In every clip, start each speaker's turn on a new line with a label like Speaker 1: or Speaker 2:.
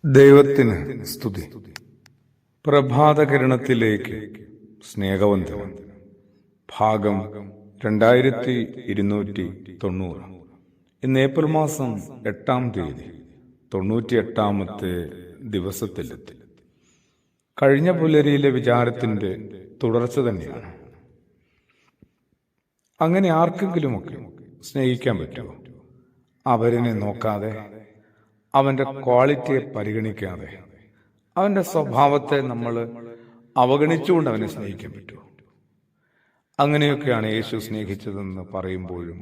Speaker 1: ദൈവത്തിന് സ്തുതി. പ്രഭാതകിരണത്തിലേക്ക് സ്നേഹവന്ദനം. ഭാഗം 2290. ഇന്ന് ഏപ്രിൽ മാസം 8-ാം തീയതി, 98-ാമത്തെ ദിവസത്തിലെത്തി. കഴിഞ്ഞ പുലരിയിലെ വിചാരത്തിന്റെ തുടർച്ച തന്നെയാണ്. അങ്ങനെ ആർക്കെങ്കിലുമൊക്കെ സ്നേഹിക്കാൻ പറ്റുമോ? അവരിനെ നോക്കാതെ, അവന്റെ ക്വാളിറ്റിയെ പരിഗണിക്കാതെ, അവന്റെ സ്വഭാവത്തെ നമ്മൾ അവഗണിച്ചുകൊണ്ട് അവനെ സ്നേഹിക്കാൻ പറ്റുമോ? അങ്ങനെയൊക്കെയാണ് യേശു സ്നേഹിച്ചതെന്ന് പറയുമ്പോഴും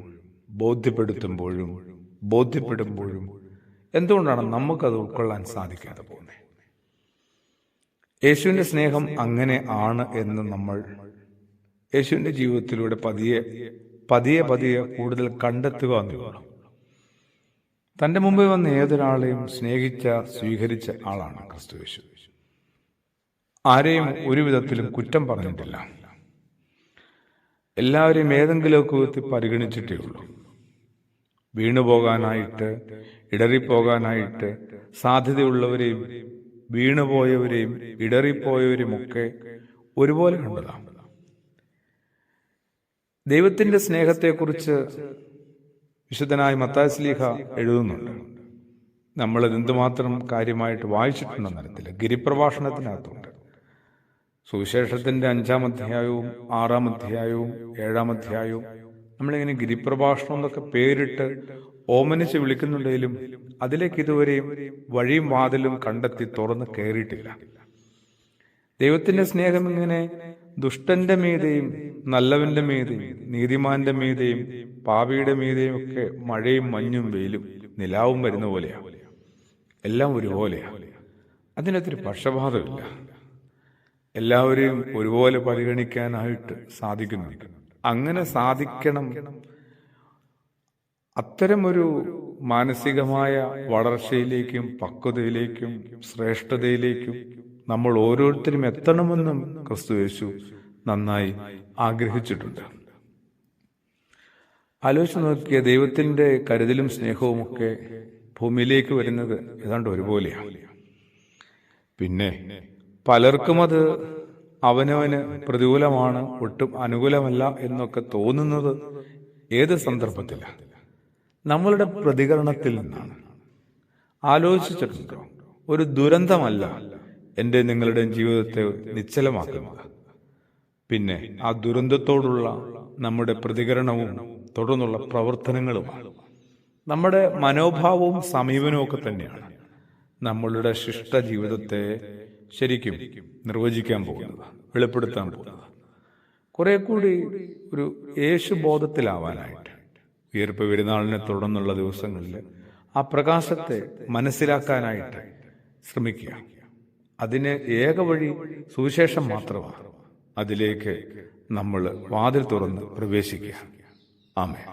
Speaker 1: ബോധ്യപ്പെടുമ്പോഴും എന്തുകൊണ്ടാണ് നമുക്കത് ഉൾക്കൊള്ളാൻ സാധിക്കാതെ പോകുന്നത്? യേശുവിന്റെ സ്നേഹം അങ്ങനെ ആണ് എന്ന് നമ്മൾ യേശുവിന്റെ ജീവിതത്തിലൂടെ പതിയെ കൂടുതൽ കണ്ടെത്തുക എന്നുള്ളതാണ്. തന്റെ മുമ്പിൽ വന്ന ഏതൊരാളെയും സ്വീകരിച്ച ആളാണ് ക്രിസ്തു യേശു. ആരെയും ഒരു വിധത്തിലും കുറ്റം പറഞ്ഞിട്ടില്ല. എല്ലാവരെയും ഏതെങ്കിലുമൊക്കെ വിധത്തിൽ പരിഗണിച്ചിട്ടേ ഉള്ളൂ. വീണുപോകാനായിട്ട്, ഇടറിപ്പോകാനായിട്ട് സാധ്യതയുള്ളവരെയും വീണുപോയവരെയും ഇടറിപ്പോയവരുമൊക്കെ ഒരുപോലെ കണ്ടതാണ്. ദൈവത്തിന്റെ സ്നേഹത്തെക്കുറിച്ച് വിശുദ്ധനായ മത്തായി ശ്ലീഹ എഴുതുന്നുണ്ട്. നമ്മളത് എന്തുമാത്രം കാര്യമായിട്ട് വായിച്ചിട്ടുണ്ടെന്ന തരത്തിൽ ഗിരിപ്രഭാഷണത്തിനകത്തുണ്ട്. സുവിശേഷത്തിന്റെ 5-ാം അധ്യായവും 6-ാം അധ്യായവും 7-ാം അധ്യായവും നമ്മളിങ്ങനെ ഗിരിപ്രഭാഷണം എന്നൊക്കെ പേരിട്ട് ഓമനിച്ച് വിളിക്കുന്നുണ്ടെങ്കിലും അതിലേക്ക് ഇതുവരെയും വഴിയും വാതിലും കണ്ടെത്തി തുറന്ന് കയറിയിട്ടില്ല. ദൈവത്തിന്റെ സ്നേഹം ഇങ്ങനെ ദുഷ്ടന്റെ മീതെയും നല്ലവന്റെ മീതെയും നീതിമാന്റെ മീതെയും പാപിയുടെ മീതെയും ഒക്കെ മഴയും മഞ്ഞും വെയിലും നിലാവും വരുന്ന പോലെയാണ്. എല്ലാം ഒരുപോലെയാണ്. അതിനൊത്തിരി പക്ഷപാതമില്ല. എല്ലാവരെയും ഒരുപോലെ പരിഗണിക്കാനായിട്ട് സാധിക്കുന്നു. അങ്ങനെ സാധിക്കണം. അത്തരമൊരു മാനസികമായ വളർച്ചയിലേക്കും പക്വതയിലേക്കും ശ്രേഷ്ഠതയിലേക്കും നമ്മൾ ഓരോരുത്തരും എത്തണമെന്നും ക്രിസ്തു യേശു നന്നായി ആഗ്രഹിച്ചിട്ടുണ്ട്. ആലോചിച്ച് നോക്കിയ ദൈവത്തിന്റെ കരുതലും സ്നേഹവുമൊക്കെ ഭൂമിയിലേക്ക് വരുന്നത് ഏതാണ്ട് ഒരുപോലെയാണ്. പിന്നെ പലർക്കും അത് അവനവന് പ്രതികൂലമാണ്, ഒട്ടും അനുകൂലമല്ല എന്നൊക്കെ തോന്നുന്നത് ഏത് സന്ദർഭത്തിലാണ്? നമ്മളുടെ പ്രതികരണത്തിൽ നിന്നാണ്. ആലോചിച്ചിട്ടുണ്ടോ? ഒരു ദുരന്തമല്ല എൻ്റെ നിങ്ങളുടെ ജീവിതത്തെ നിശ്ചലമാക്കുന്നത്. പിന്നെ ആ ദുരന്തത്തോടുള്ള നമ്മുടെ പ്രതികരണവും തുടർന്നുള്ള പ്രവർത്തനങ്ങളുമാണ്. നമ്മുടെ മനോഭാവവും സമീപനവും ഒക്കെ തന്നെയാണ് നമ്മളുടെ ശിഷ്ട ജീവിതത്തെ ശരിക്കും നിർവചിക്കാൻ പോകുന്നത്, വെളിപ്പെടുത്താൻ പോകുന്നത്. കുറെ കൂടി ഒരു യേശുബോധത്തിലാവാനായിട്ട് ഉയർപ്പ് പെരുന്നാളിനെ തുടർന്നുള്ള ദിവസങ്ങളിൽ ആ പ്രകാശത്തെ മനസ്സിലാക്കാനായിട്ട് ശ്രമിക്കുക. അതിന് ഏക വഴി സുവിശേഷം മാത്രമാണ്. അതിലേക്ക് നമ്മൾ വാതിൽ തുറന്ന് പ്രവേശിക്കുക. ആമേൻ.